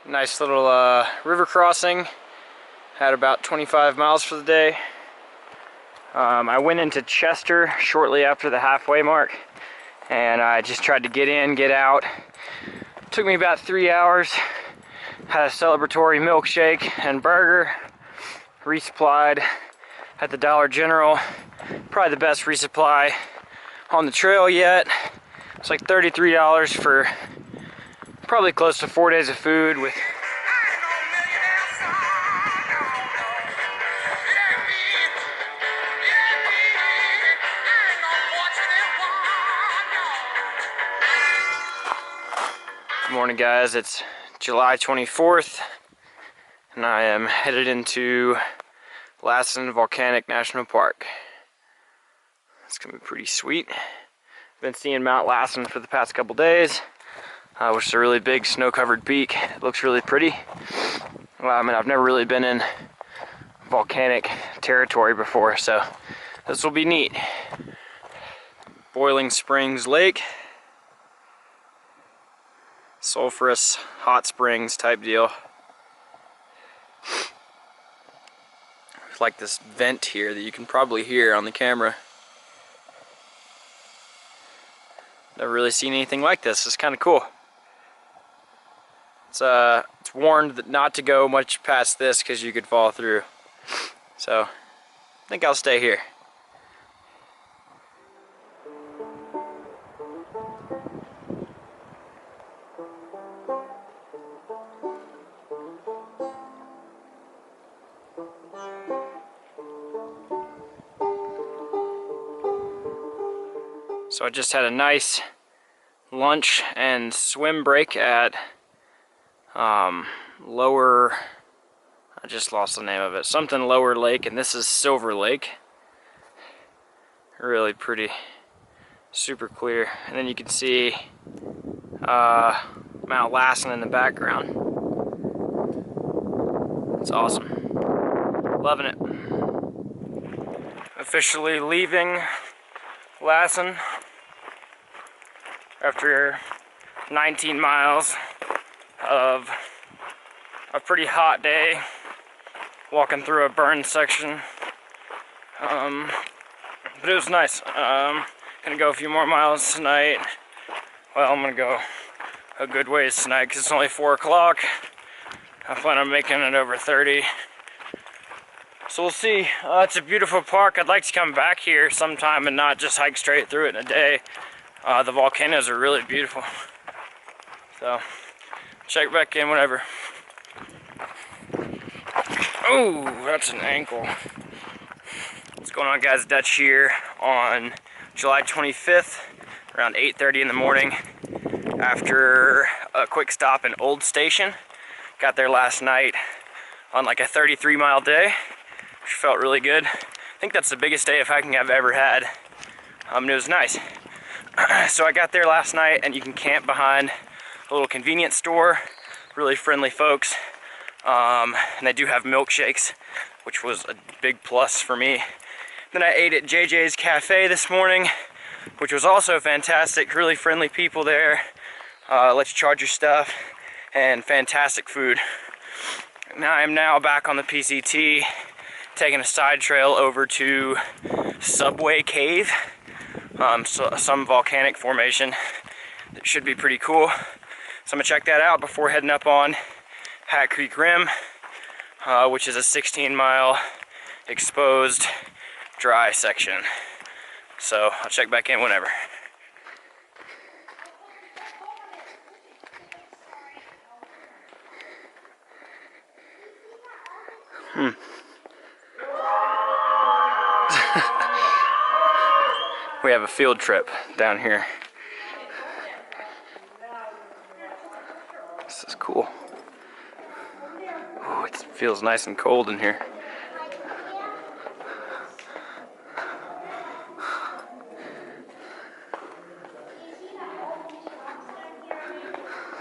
Nice little river crossing. Had about 25 miles for the day. I went into Chester shortly after the halfway mark, and I just tried to get in, get out. Took me about 3 hours. Had a celebratory milkshake and burger. Resupplied at the Dollar General. Probably the best resupply on the trail yet. It's like $33 for probably close to 4 days of food with Good morning, guys. It's July 24th and I am headed into Lassen Volcanic National Park. It's gonna be pretty sweet. Been seeing Mount Lassen for the past couple days, which is a really big snow-covered peak. It looks really pretty. I mean, I've never really been in volcanic territory before, so this will be neat. Boiling Springs Lake. Sulfurous hot springs type deal. There's like this vent here that you can probably hear on the camera. Never really seen anything like this. It's kind of cool. It's warned not to go much past this because you could fall through. So I think I'll stay here. So I just had a nice lunch and swim break at Lower, I just lost the name of it, something Lower Lake, and this is Silver Lake. Really pretty, super clear. And then you can see Mount Lassen in the background. It's awesome. Loving it. Officially leaving Lassen after 19 miles of a pretty hot day, walking through a burn section. But it was nice. Gonna go a few more miles tonight. Well, I'm gonna go a good ways tonight because it's only 4 o'clock. I plan on making it over 30. So we'll see. It's a beautiful park. I'd like to come back here sometime and not just hike straight through it in a day. The volcanoes are really beautiful. So, check back in whenever. Oh, that's an ankle. What's going on, guys? Dutch here on July 25th, around 8:30 in the morning, after a quick stop in Old Station. Got there last night on like a 33-mile day, which felt really good. I think that's the biggest day of hiking I've ever had. It was nice. So I got there last night, and you can camp behind a little convenience store. Really friendly folks. And they do have milkshakes, which was a big plus for me. Then I ate at JJ's Cafe this morning, which was also fantastic. Really friendly people there. Let you charge your stuff, and fantastic food. Now I'm back on the PCT, taking a side trail over to Subway Cave. So some volcanic formation that should be pretty cool. So I'm gonna check that out before heading up on Hat Creek Rim, which is a 16-mile exposed dry section. So I'll check back in whenever. We have a field trip down here. This is cool. Ooh, it feels nice and cold in here.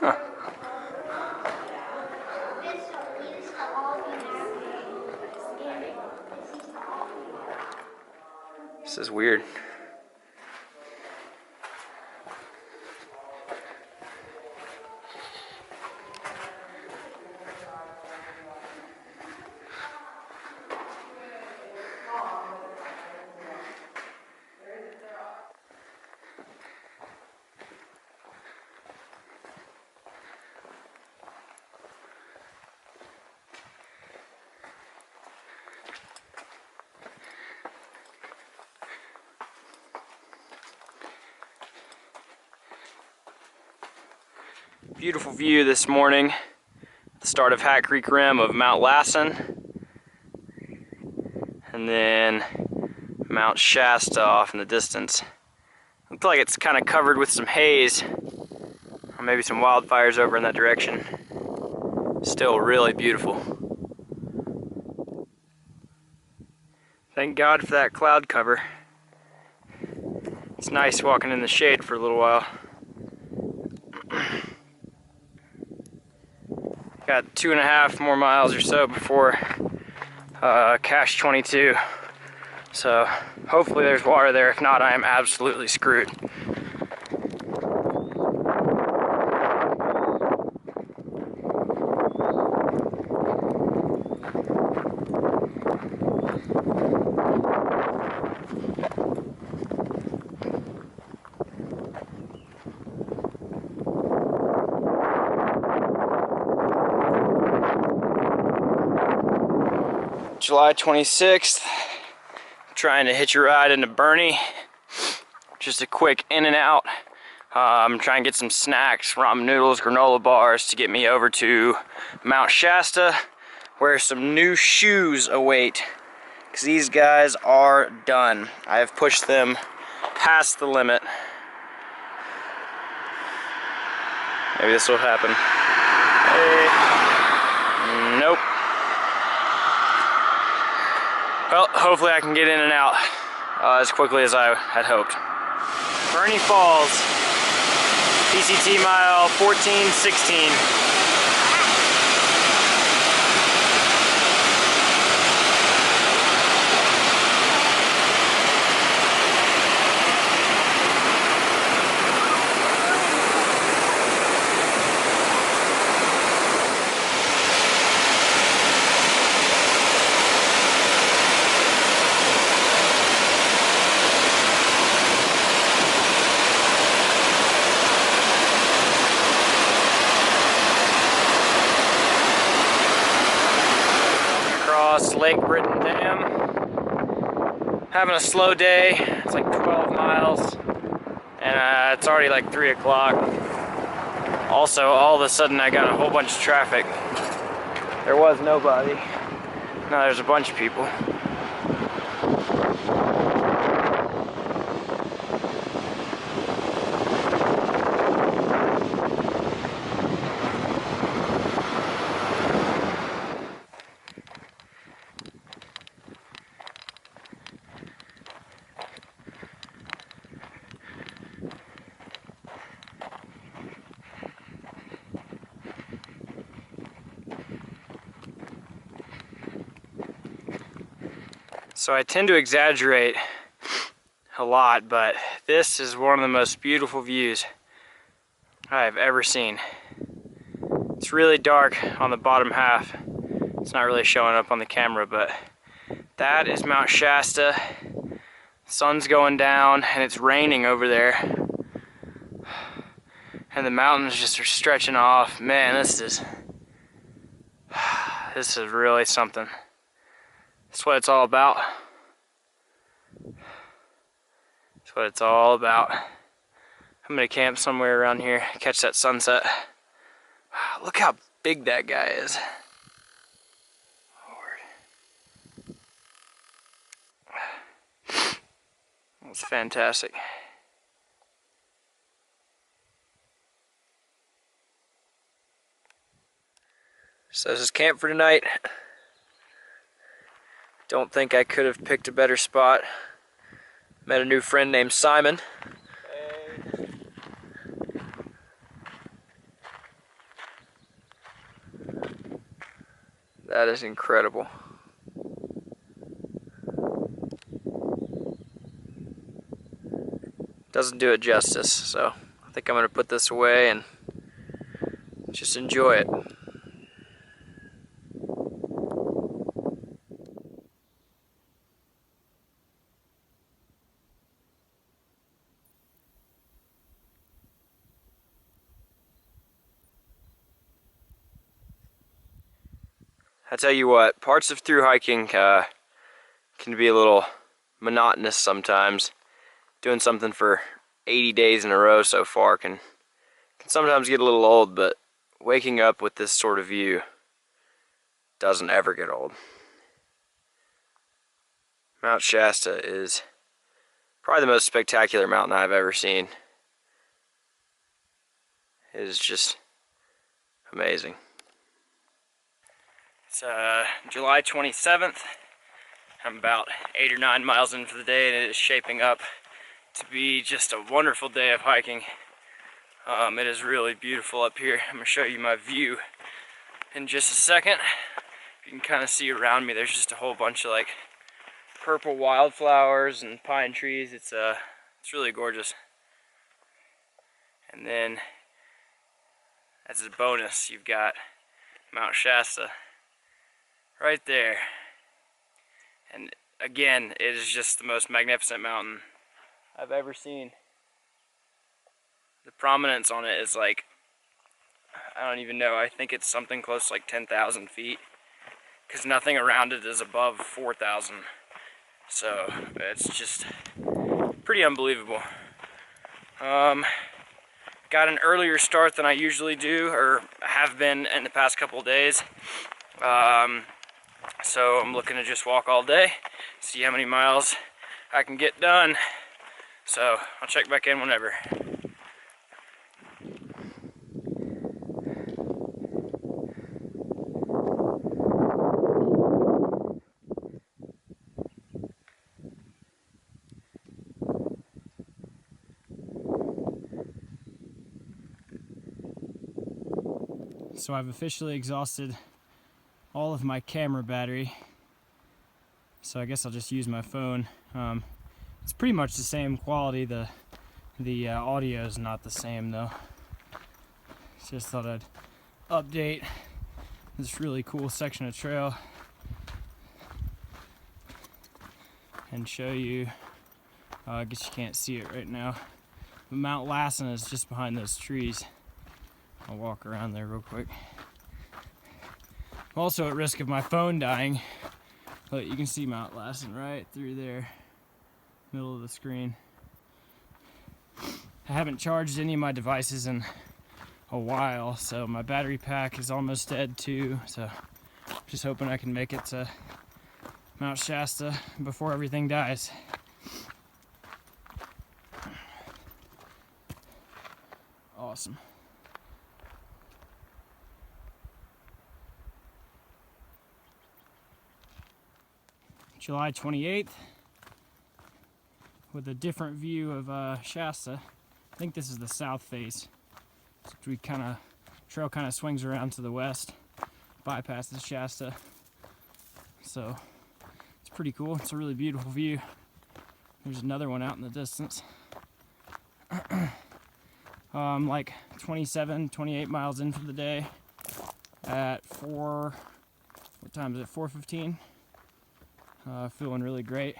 Huh. This is weird. Beautiful view this morning. The start of Hat Creek Rim of Mount Lassen. And then Mount Shasta off in the distance. Looks like it's kind of covered with some haze. Or maybe some wildfires over in that direction. Still really beautiful. Thank God for that cloud cover. It's nice walking in the shade for a little while. Got 2.5 more miles or so before Cache 22. So hopefully there's water there. If not, I am absolutely screwed. July 26th, trying to hitch a ride into Bernie. Just a quick in and out. I'm trying to get some snacks, ramen noodles, granola bars to get me over to Mount Shasta, where some new shoes await. Because these guys are done. I have pushed them past the limit. Maybe this will happen. Hey. Nope. Well, hopefully I can get in and out as quickly as I had hoped. Bernie Falls, PCT mile 1416. Lake Britton Dam. Having a slow day. It's like 12 miles and it's already like 3 o'clock. Also, all of a sudden I got a whole bunch of traffic. There was nobody. Now there's a bunch of people. So I tend to exaggerate a lot, but this is one of the most beautiful views I've ever seen. It's really dark on the bottom half. It's not really showing up on the camera, but that is Mount Shasta. Sun's going down and it's raining over there. And the mountains just are stretching off. Man, this is really something. That's what it's all about. That's what it's all about. I'm gonna camp somewhere around here, catch that sunset. Look how big that guy is. Lord. That's fantastic. So this is camp for tonight. Don't think I could have picked a better spot. Met a new friend named Simon. Hey. That is incredible. Doesn't do it justice, so I think I'm gonna put this away and just enjoy it. I tell you what, parts of thru hiking can be a little monotonous sometimes. Doing something for 80 days in a row so far can can sometimes get a little old, but waking up with this sort of view doesn't ever get old. Mount Shasta is probably the most spectacular mountain I've ever seen. It is just amazing. It's July 27th. I'm about 8 or 9 miles in for the day, and it is shaping up to be just a wonderful day of hiking. It is really beautiful up here. I'm going to show you my view in just a second. You can kind of see around me, there's just a whole bunch of like purple wildflowers and pine trees. It's really gorgeous. And then, as a bonus, you've got Mount Shasta right there. And again, it is just the most magnificent mountain I've ever seen. The prominence on it is like, I don't even know, I think it's something close to like 10,000 feet. Because nothing around it is above 4,000. So, it's just pretty unbelievable. Got an earlier start than I usually do, or have been in the past couple of days. So I'm looking to just walk all day, see how many miles I can get done. So I'll check back in whenever. So I've officially exhausted all of my camera battery, so I guess I'll just use my phone. It's pretty much the same quality. The audio is not the same though. Just thought I'd update this really cool section of trail and show you. I guess you can't see it right now, but Mount Lassen is just behind those trees. I'll walk around there real quick. I'm also at risk of my phone dying, but you can see Mount Lassen right through there, middle of the screen. I haven't charged any of my devices in a while, so my battery pack is almost dead too, so just hoping I can make it to Mount Shasta before everything dies. Awesome. July 28th with a different view of Shasta. I think this is the south face. So trail kind of swings around to the west, bypasses Shasta. So it's pretty cool. It's a really beautiful view. There's another one out in the distance. Like 27, 28 miles in for the day at what time is it? 4:15. Feeling really great.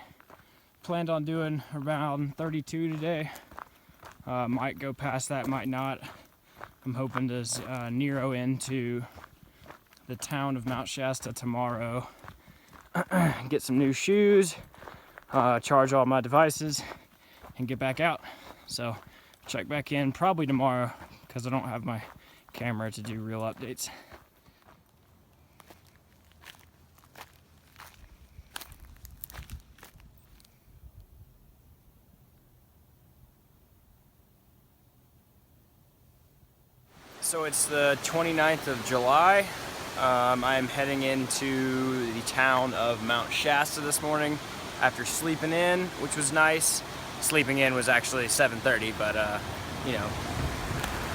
Planned on doing around 32 today. Might go past that, might not. I'm hoping to Nero into the town of Mount Shasta tomorrow. Get some new shoes, charge all my devices, and get back out. So check back in probably tomorrow because I don't have my camera to do real updates. So it's the 29th of July. I'm heading into the town of Mount Shasta this morning after sleeping in, which was nice. Sleeping in was actually 7:30, but you know.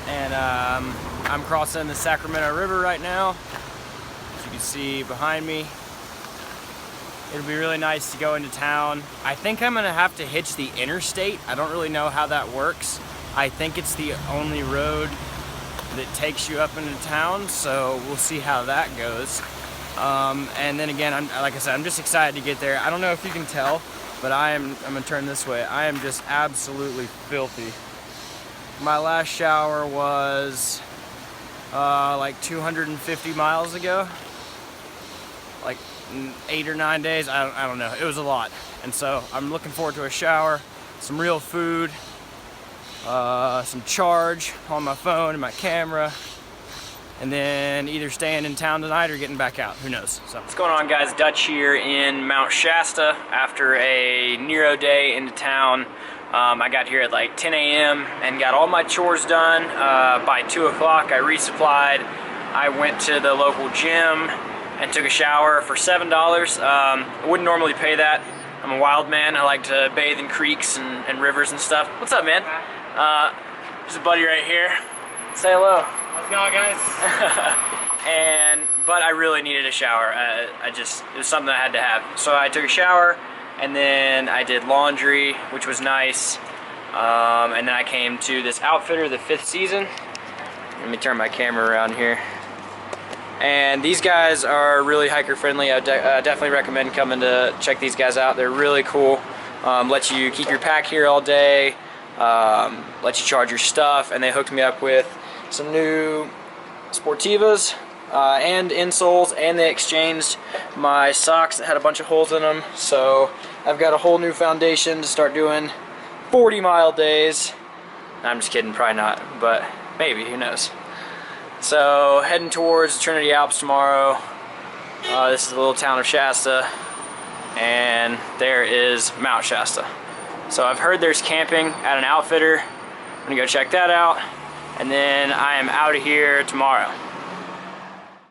And I'm crossing the Sacramento River right now, as you can see behind me. It'll be really nice to go into town. I think I'm gonna have to hitch the interstate. I don't really know how that works. I think it's the only road that takes you up into town, so we'll see how that goes. And then again, like I said, I'm just excited to get there. I don't know if you can tell, but I'm gonna turn this way. I am just absolutely filthy. My last shower was like 250 miles ago, like 8 or 9 days. I don't know. It was a lot, and so I'm looking forward to a shower, some real food, some charge on my phone and my camera, and then either staying in town tonight or getting back out. Who knows? So what's going on, guys? Dutch here in Mount Shasta after a Nero day into town. I got here at like 10 a.m. and got all my chores done. By 2 o'clock I resupplied. I went to the local gym and took a shower for $7. I wouldn't normally pay that. I'm a wild man. I like to bathe in creeks and rivers and stuff. What's up, man? There's a buddy right here. Say hello. How's it going, guys? But I really needed a shower. It was something I had to have. So I took a shower, and then I did laundry, which was nice. And then I came to this outfitter, the 5th season. Let me turn my camera around here. And these guys are really hiker friendly. I definitely recommend coming to check these guys out. They're really cool. Let you keep your pack here all day, let you charge your stuff, and they hooked me up with some new Sportivas and insoles, and they exchanged my socks that had a bunch of holes in them. So I've got a whole new foundation to start doing 40-mile days. I'm just kidding, probably not, but maybe, who knows. So heading towards the Trinity Alps tomorrow. This is the little town of Shasta, and there is Mount Shasta. So I've heard there's camping at an outfitter. I'm gonna go check that out, and then I am out of here tomorrow.